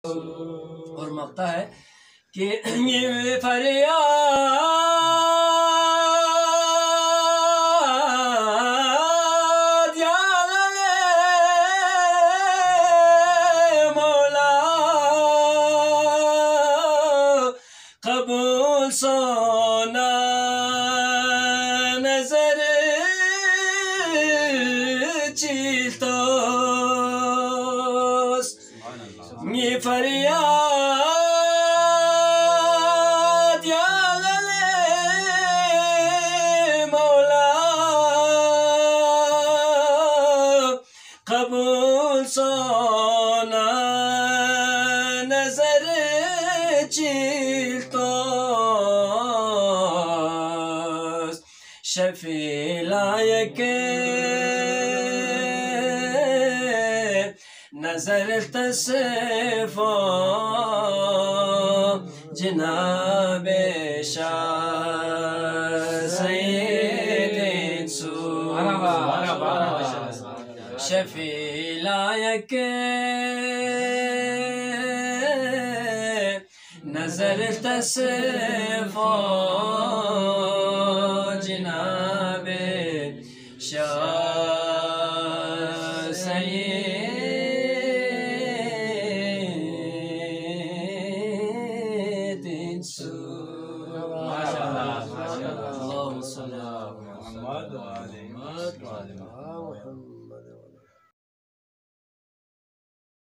और मकता है कि ये फरियाद या मौला कबूल सोना नजर चीलतोस ये फरियाद या मौला कबूल सोना नजर चीलतोस शफी लायक नजर तसफो जनाबे शाह सैयद सू शफी लायक नजर तसफो जनाबे शाह सैयद